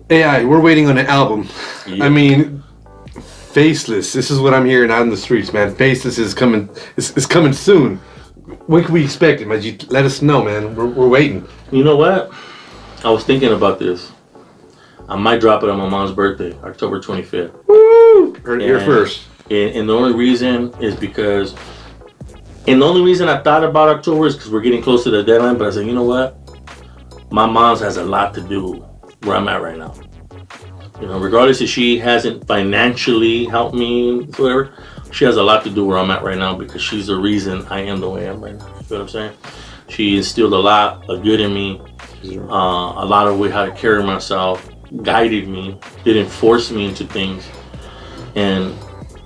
AI, we're waiting on an album. Yeah. I mean, Faceless. This is what I'm hearing out in the streets, man. Faceless is coming. It's coming soon. When can we expect it, man? You let us know, man. We're waiting. You know what? I was thinking about this. I might drop it on my mom's birthday, October 25th. Woo! Heard it here first. And the only reason is because, and the only reason I thought about October is because we're getting close to the deadline. But I said, you know what? My mom's has a lot to do where I'm at right now. You know, regardless if she hasn't financially helped me, whatever, she has a lot to do where I'm at right now because she's the reason I am the way I am right now. You know what I'm saying? She instilled a lot of good in me, a lot of way how to carry myself, guided me, didn't force me into things, and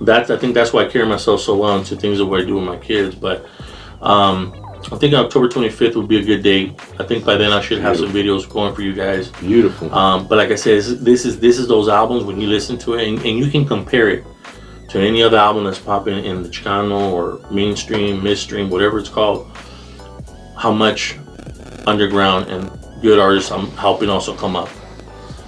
I think that's why I carry myself so well into things the way I do with my kids. But I think October 25th would be a good date. I think by then I should have some videos going for you guys. Beautiful. But like I said, this is those albums when you listen to it, and you can compare it to any other album that's popping in the Chicano or mainstream, midstream, whatever it's called. How much underground and good artists I'm helping also come up.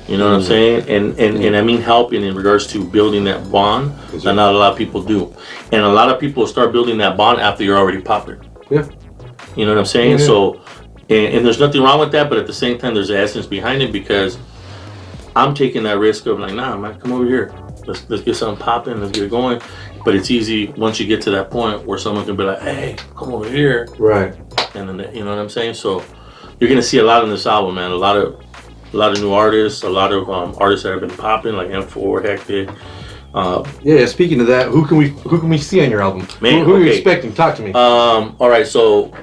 You know what I'm saying? And I mean helping in regards to building that bond that not a lot of people do. And a lot of people start building that bond after you're already popular. Yeah. You know what I'm saying? Yeah. So, and there's nothing wrong with that, but at the same time, there's an essence behind it because I'm taking that risk of like, nah, man, come over here. Let's get something popping. Let's get it going. But it's easy once you get to that point where someone can be like, hey, come over here. Right. And then, you know what I'm saying? So you're going to see a lot on this album, man. A lot of new artists, a lot of artists that have been popping, like M4, Hectic. Yeah. Speaking of that, who can we see on your album? Man, who are you expecting? Talk to me. All right, so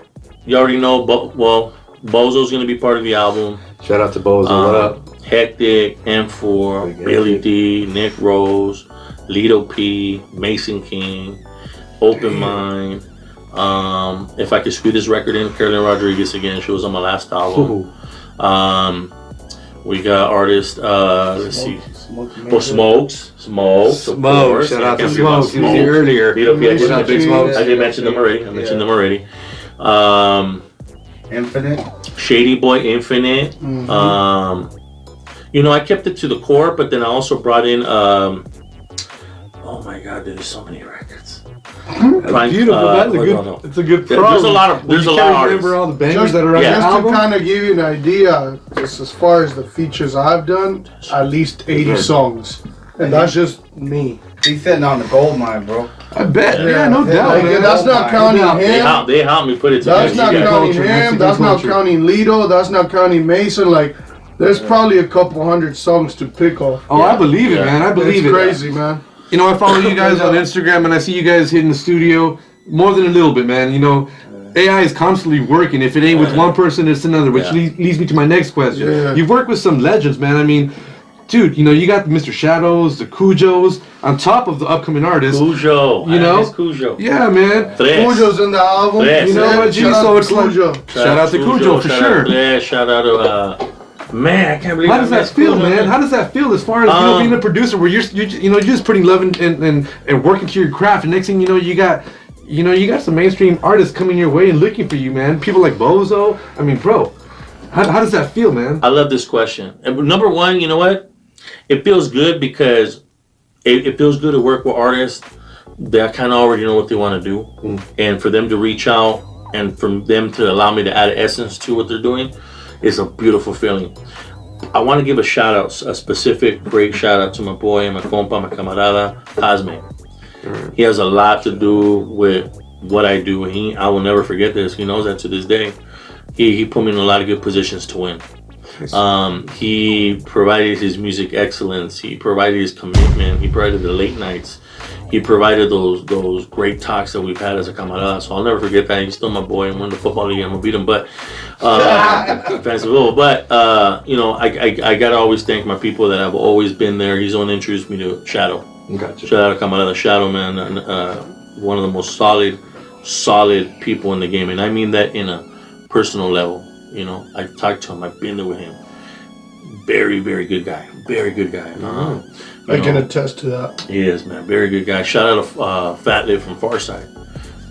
you already know. Bozo's gonna be part of the album. Shout out to Bozo. What up? Hectic, M4, Billy D, Nick Rose, Lido P, Mason King, Open Mind. If I could squeeze this record in, U.Rodriguez again. She was on my last album. We got artists. Let's see. Smokes. Shout out to Smokes. He was here earlier. I did mention them already. Infinite. Shady Boy Infinite. You know, I kept it to the core, but then I also brought in. Oh my God, there's so many records. That's beautiful. It's a good problem. There's a lot of artists. Remember all the bangers that are on the Just album? to kind of give you an idea, just as far as the features I've done, at least 80 songs. And that's just me. He's sitting on the gold mine, bro. I bet. Yeah, no doubt. Like, Man. that's not counting him. They helped me put it together. That's not counting him. That's not counting Lido. That's not counting Mason. Like, there's probably a couple hundred songs to pick off. Oh, I believe it, man. I believe it's it. Crazy, man. You know, I follow you guys on Instagram, and I see you guys hitting the studio more than a little bit, man. You know, AI is constantly working. If it ain't with one person, it's another, which leads me to my next question. Yeah. You've worked with some legends, man. I mean, dude, you know, you got the Mr. Shadows, the Cujos, on top of the upcoming artists. Cujo. You know? Cujo. Yeah, man. Cujo's in the album. You know what, G? So it's like, shout out to Cujo for sure. Yeah, shout out to man, I can't believe. How does that feel, man? How does that feel as far as being a producer where you're just putting love and working to your craft, and next thing you know, you got some mainstream artists coming your way and looking for you, man. People like Bozo. I mean, bro, how does that feel, man? I love this question. Number one, you know what? It feels good because it feels good to work with artists that kind of already know what they want to do, and for them to reach out and for them to allow me to add essence to what they're doing. It's a beautiful feeling. I want to give a shout out, a specific great shout out to my boy, my compa, my camarada, Cosme. He has a lot to do with what I do. I will never forget this. He knows that to this day. He put me in a lot of good positions to win. He provided his music excellence. He provided his commitment. He provided the late nights. He provided those great talks that we've had as a camarada. So I'll never forget that. He's still my boy, and win the football league. I'm gonna beat him, but you know, I gotta always thank my people that have always been there. He's the one that introduced me to Shadow. Gotcha. Shout out to camarada Shadow, man, one of the most solid people in the game, and I mean that in a personal level. You know, I've talked to him. I've been there with him. Very, very good guy. Very good guy. I can attest to that. He is, man. Very good guy. Shout out to Fat Lip from Farside.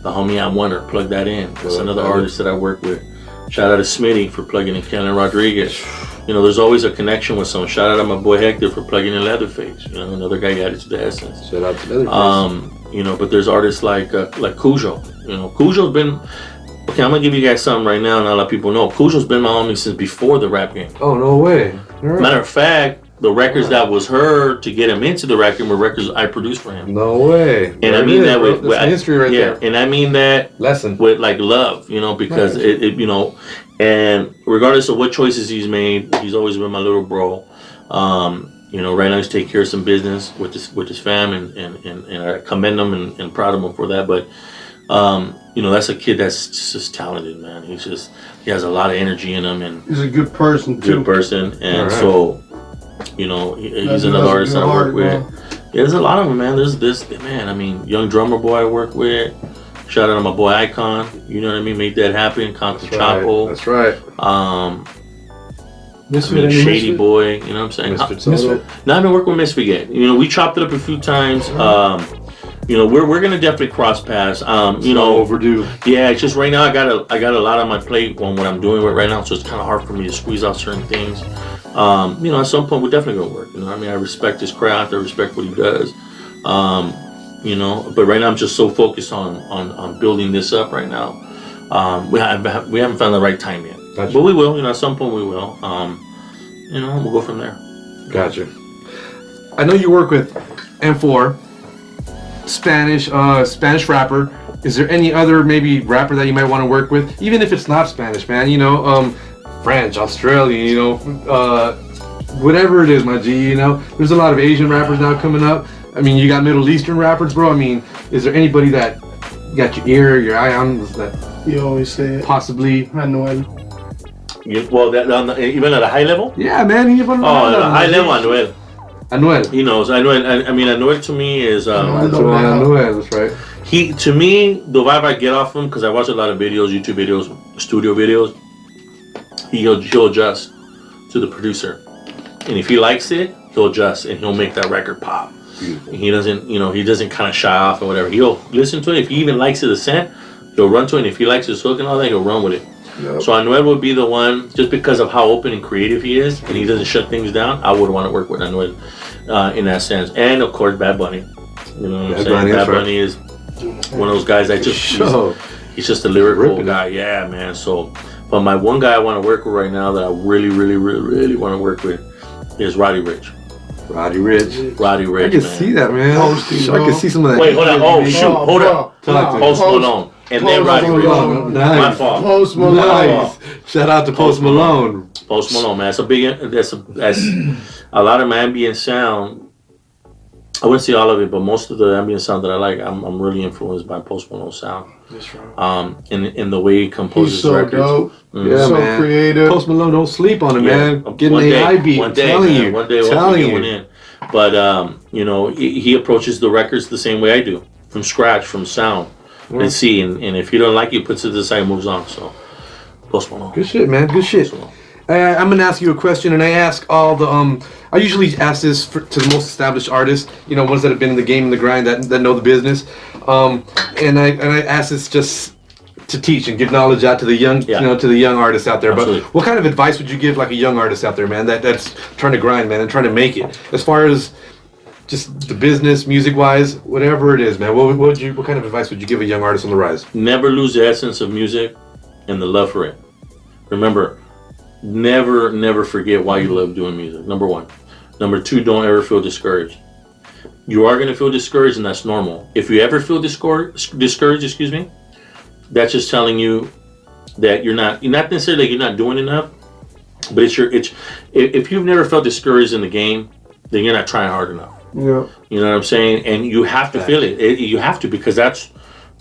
The homie I Wonder. Plug that in. That's another artist that I work with. Shout out to Smitty for plugging in U.Rodriguez. you know, there's always a connection with someone. Shout out to my boy Hector for plugging in Leatherface. You know, another guy added to the essence. Shout out to Leatherface. You know, but there's artists like Cujo. You know, Cujo's been. Okay, I'm gonna give you guys something right now, and I'll let people know. Cujo's been my homie since before the rap game. Oh, no way. Right. Matter of fact, the records that was heard to get him into the rap game were records I produced for him. No way. And I mean that with history right there. And I mean that lesson with like love, you know, because it you know, and regardless of what choices he's made, he's always been my little bro. You know, right now he's taking care of some business with his fam, and I commend him and proud of him for that. But you know, that's a kid that's just talented, man. He has a lot of energy in him, and he's a good person too. Good person, and right. So, you know, he's another artist I work with. Yeah, there's a lot of them, man. There's this man. I mean, young drummer boy I work with. Shout out to my boy Icon. You know what I mean? Made that happen. Contra Chapo. That's right. Shady Boy. You know what I'm saying? Misfit. No, I've been working with Misfit yet. You know, we chopped it up a few times. You know, we're gonna definitely cross paths. You know, overdue. Yeah, it's just right now I got a lot on my plate on what I'm doing right now, so it's kind of hard for me to squeeze out certain things. You know, at some point we're definitely gonna work. You know, I mean, I respect his craft, I respect what he does. You know, but right now I'm just so focused on building this up right now. We haven't found the right time yet, Gotcha. But we will. You know, at some point we will. You know, we'll go from there. Gotcha. I know you work with M4. Spanish rapper. Is there any other maybe rapper that you might want to work with, even if it's not Spanish, man? You know, French, Australian, you know, whatever it is, my G. You know, there's a lot of Asian rappers now coming up. I mean, you got Middle Eastern rappers, bro. I mean, is there anybody that got your ear, your eye on that? You always say it. Possibly. Manuel. Well, even at a high level. Yeah, man. At a high level, Anuel. Anuel. He knows. Anuel. I mean, Anuel to me is. Anuel, that's right. He, to me, the vibe I get off him, because I watch a lot of videos, YouTube videos, studio videos. He'll adjust to the producer, and if he likes it, he'll adjust and he'll make that record pop. And he doesn't kind of shy off or whatever. He'll listen to it. If he even likes it, the scent, he'll run to it. And if he likes his hook and all that, he'll run with it. Yep. So Anuel would be the one, just because of how open and creative he is, and he doesn't shut things down. I would want to work with Anuel in that sense. And of course, Bad Bunny. You know what I'm saying? Bad Bunny is one of those guys that he's just a lyrical guy. Yeah, man. So, but my one guy I want to work with right now that I really, really, really, really want to work with is Roddy Ricch. Roddy Ricch. I can see that, man. I can see some of that. Wait, hold on. Oh, shoot. Hold up. Post Malone. And then Roddy Ricch. Nice. My fault. Post Malone. Nice. Shout out to Post Malone. Post Malone, man. That's a lot of my ambient sound. I wouldn't say all of it, but most of the ambient sound that I like, I'm really influenced by Post Malone's sound. That's right. In the way he composes He's so records. Dope. Yeah, so man. Creative. Post Malone, don't sleep on it, man. Getting one the day, eye beat. One day, telling man. you. One day, we'll get one in. But you know, he approaches the records the same way I do, from scratch, from sound, and see. And if he don't like it, he puts it to the side, and moves on. So, Post Malone. Good shit, man. Good shit. I'm gonna ask you a question, and I ask all the I usually ask this to the most established artists, you know, ones that have been in the game and the grind, that know the business. And I ask this just to teach and give knowledge out to the young, you know, to the young artists out there. Absolutely. But what kind of advice would you give like a young artist out there, man, that's trying to grind, man, and trying to make it, as far as just the business, music-wise, whatever it is, man? What kind of advice would you give a young artist on the rise? Never lose the essence of music and the love for it. Remember, never forget why you love doing music. Number one. Number two, don't ever feel discouraged. You are going to feel discouraged, and that's normal. If you ever feel discouraged, that's just telling you that you're not necessarily you're not doing enough, but if you've never felt discouraged in the game, then you're not trying hard enough. Yeah. You know what I'm saying? And you have to feel it. You have to, because that's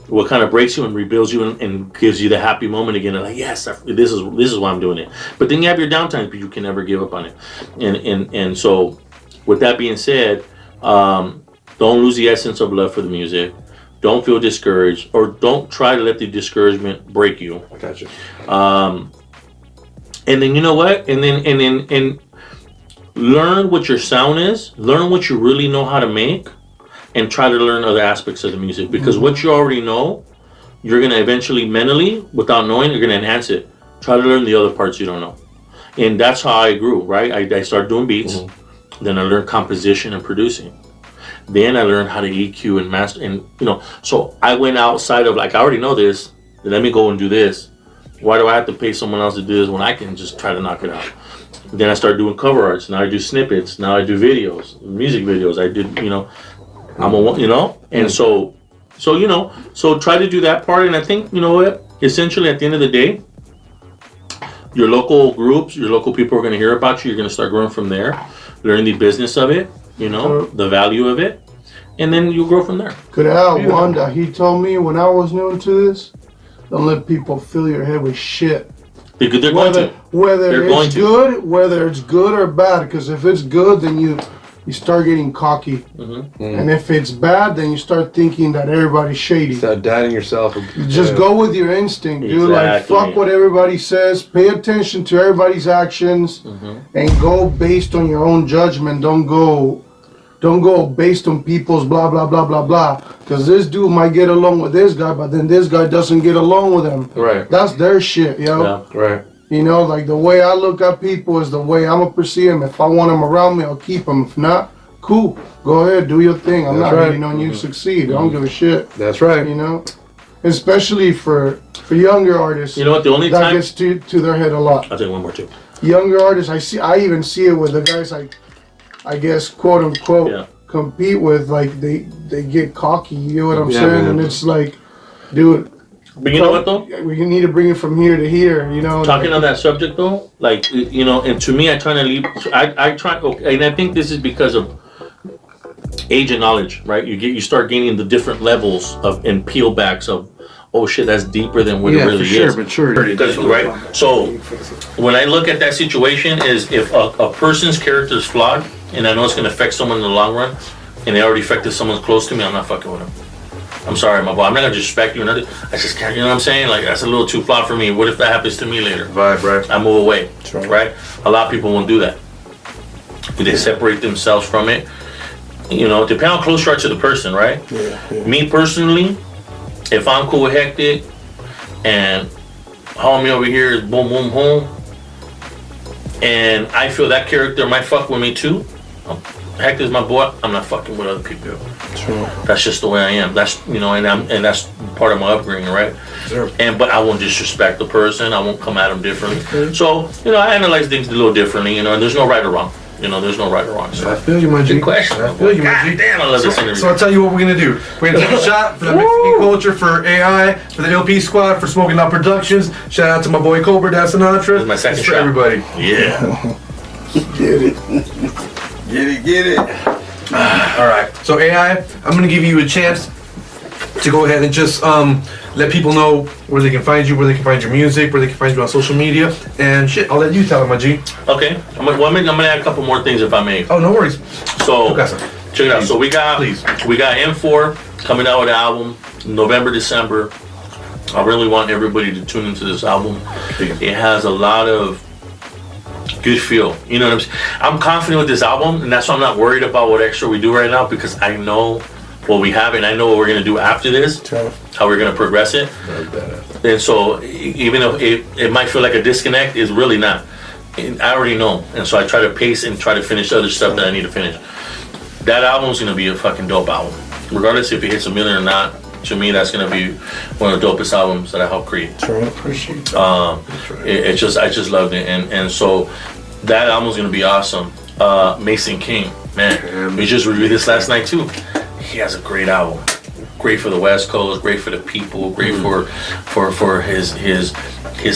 what kind of breaks you and rebuilds you and gives you the happy moment again. And like, yes, this is why I'm doing it. But then you have your downtimes, but you can never give up on it. And so, with that being said, don't lose the essence of love for the music. Don't feel discouraged, or don't try to let the discouragement break you. I got you. And then you know what? And learn what your sound is. Learn what you really know how to make. And try to learn other aspects of the music, because what you already know, you're going to eventually mentally, without knowing, you're going to enhance it. Try to learn the other parts you don't know. and that's how I grew, right? I started doing beats, then I learned composition and producing. Then I learned how to EQ and master, and so I went outside of like, I already know this, let me go and do this. Why do I have to pay someone else to do this when I can just try to knock it out? Then I started doing cover arts. Now I do snippets. Now I do videos, music videos. I did, and so try to do that part. And I think, what, essentially at the end of the day, your local groups, your local people are going to hear about you. You're going to start growing from there, learn the business of it, the value of it, and then you'll grow from there. Could I have one that he told me when I was new into this? Don't let people fill your head with shit. Because they're going to. Whether it's good or bad. Because if it's good, then you start getting cocky. And if it's bad, then you start thinking that everybody's shady. Start doubting yourself. You just go with your instinct, dude. Like, fuck what everybody says. Pay attention to everybody's actions, and go based on your own judgment. Don't go based on people's blah blah blah blah blah. Because this dude might get along with this guy, but then this guy doesn't get along with him. Right. That's their shit, yo. Yeah. Right. Like the way I look at people is the way I'm gonna perceive them. If I want them around me, I'll keep them. If not, cool. Go ahead, do your thing. I'm not hating on you succeed. I don't give a shit. That's right. Especially for younger artists. You know what? The only that time gets to their head a lot. I'll take one more too. Younger artists, I even see it with the guys I guess quote unquote compete with. Like they get cocky. You know what I'm saying? Man. And it's like, dude. But you know what though? We need to bring it from here to here. Talking on that subject though, like and to me, I try to leave. I try, and I think this is because of age and knowledge, right? You start gaining the different levels of and peel backs of, oh shit, that's deeper than what it really is. Maturity. Right. So when I look at that situation, is if a person's character is flawed, and I know it's going to affect someone in the long run, and they already affected someone close to me, I'm not fucking with them. I'm sorry, my boy. I'm not gonna disrespect you or nothing. I just can't. You know what I'm saying? Like that's a little too flawed for me. What if that happens to me later? Vibe, right? I move away. Right. A lot of people won't do that. They separate themselves from it. Depending on how close you are to the person, right? Yeah. Me personally, if I'm cool with Hectic and homie over here is boom boom boom, and I feel that character might fuck with me too. Hector's my boy. I'm not fucking with other people. True. That's just the way I am. That's and that's part of my upbringing, right? Sure. But I won't disrespect the person. I won't come at them differently. Okay. So I analyze things a little differently. And there's no right or wrong. There's no right or wrong. So I feel you, my G. Good question. I feel you, my G. Damn, I love this interview. So I'll tell you what we're gonna do. We're gonna take a shot for the Mexican culture, for AI, for the LP Squad, for Smoking Out Productions. Shout out to my boy KOBRA, Dad Sinatra. This is my second shot. For everybody. Yeah. Get it. Get it. All right. So AI, I'm gonna give you a chance to go ahead and just let people know where they can find you, where they can find your music, where they can find you on social media, and shit. I'll let you tell them, my G. Okay. I'm gonna add a couple more things if I may. Oh, no worries. So check it out. So we got M4 coming out with an album November, December. I really want everybody to tune into this album. It has a lot of good feel. You know what I'm saying? I'm confident with this album, and that's why I'm not worried about what extra we do right now, because I know what we have and I know what we're gonna do after this, how we're gonna progress it. And so even though it might feel like a disconnect, it's really not. I already know, and so I try to pace and try to finish other stuff that I need to finish. That album's gonna be a fucking dope album, regardless if it hits 1 million or not. To me, that's gonna be one of the dopest albums that I helped create. Appreciate I just loved it, and so that album's gonna be awesome. Mason King, man, we just reviewed this last night too. He has a great album, great for the West Coast, great for the people, great for his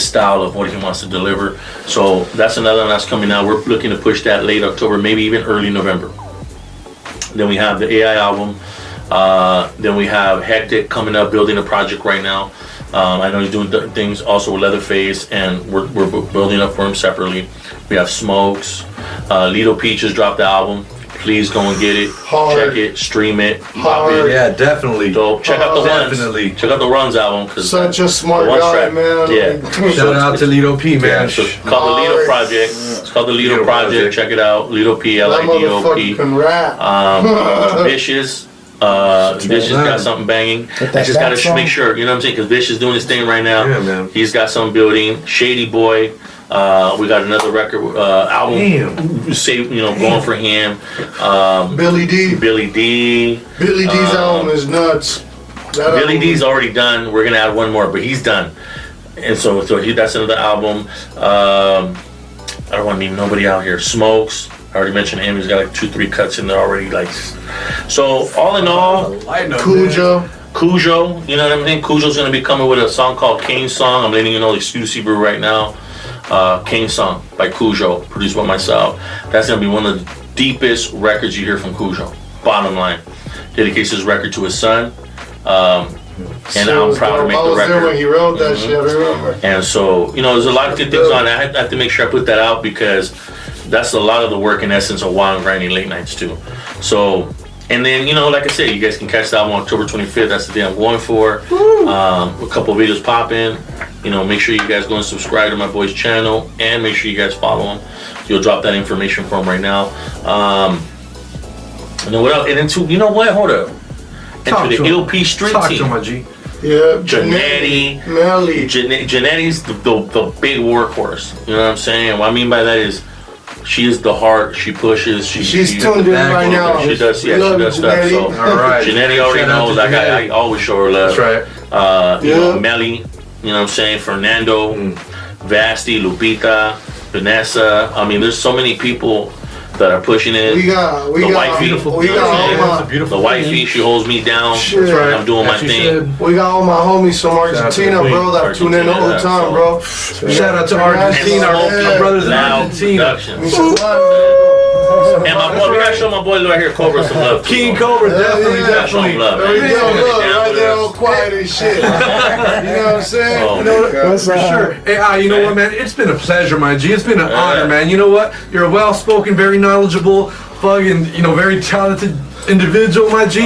style of what he wants to deliver. So that's another one that's coming out. We're looking to push that late October, maybe even early November. Then we have the AI album. Then we have Hectic coming up, building a project right now. I know he's doing things also with Leatherface, and we're building up for him separately. We have Smokes. Lido P just dropped the album. Please go and get it. Check it, stream it, pop it. Yeah, definitely. So check out the definitely. Runs. Check out the Runs album. Such a smart guy, man. Yeah. Shout out to Lido P, man. Yeah, so it's called the Lido Project. It's called the Lido Project. Check it out. Lido P, L-I-D-O-P. Vicious. Vicious got something banging. I just gotta make sure, you know what I'm saying? Because Vicious is doing his thing right now. Yeah, man. He's got something building. Shady Boy. We got another record album saved, going for him. Billy D. Billy D's album is nuts. Billy D's already done. We're gonna add one more, but he's done. And so that's another album. I don't want to leave nobody out here. Smokes. I already mentioned him. He's got like 2-3 cuts in there already. Like, so all in all, Cujo, you know what I mean? Cujo's gonna be coming with a song called Kane Song. I'm letting you know the exclusive right now. Kane Song by Cujo, produced by myself. That's gonna be one of the deepest records you hear from Cujo. Bottom line, dedicates his record to his son, and I'm proud to make the record. I was there when he wrote that shit. I remember. And so, there's a lot of good things on it. I have to make sure I put that out because that's a lot of the work in essence of Wild and Grinding Late Nights too. So. And then, like I said, you guys can catch the album on October 25th. That's the day I'm going for. A couple of videos popping. Make sure you guys go and subscribe to my boy's channel. And make sure you guys follow him. You'll drop that information for him right now. And then what else? And into, hold up. Into the LP Street Talk team. to my G. Yeah, Janetti's the big workhorse. You know what I'm saying? What I mean by that is, she is the heart. She pushes. She's tuned in right now. She does. Yeah, she does stuff. So, all right. Janetti already knows. I always show her love. That's right. Melly. You know what I'm saying? Fernando, Vasti, Lupita, Vanessa. I mean, there's so many people that are pushing it. We got the wifey. She holds me down. Shit. I'm doing my thing. We got all my homies from Argentina, bro, that tune in all the time, bro. Shout out to Argentina, our brothers in Argentina. And my boy, we gotta show my boy right here, Cobra, some love. King Cobra, definitely. Love, there we go, look, right there all quiet and shit. You know what I'm saying? For sure. Hey, you know what, man? It's been a pleasure, my G. It's been an honor, man. You know what? You're a well-spoken, very knowledgeable, fucking, very talented individual, my G.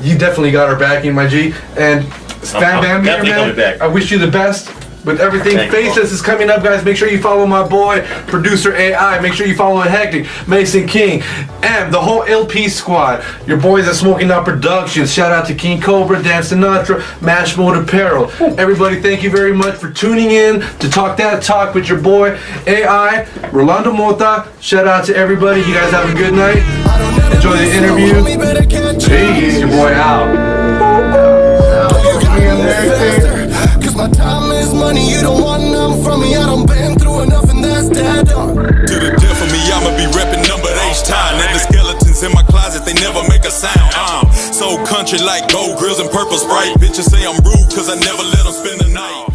You definitely got our backing, my G. And Stan Bam here, man. I wish you the best. With everything Faceless is coming up, guys. Make sure you follow my boy, producer AI. Make sure you follow Hectic, Mason King, and the whole LP squad. Your boys at Smoking Out Productions. Shout out to King Cobra, Dan Sinatra, Mash Mode Apparel. Everybody, thank you very much for tuning in to Talk That Talk with your boy AI, Rolando Mota. Shout out to everybody. You guys have a good night. Enjoy the interview. Peace. Your boy out. My time is money, you don't want none from me. I done been through enough and that's that dark. To the death of me, I'ma be reppin' number H time. And the skeletons in my closet, they never make a sound. I'm so country like gold grills and purple Sprite. Bitches say I'm rude cause I never let them spend the night.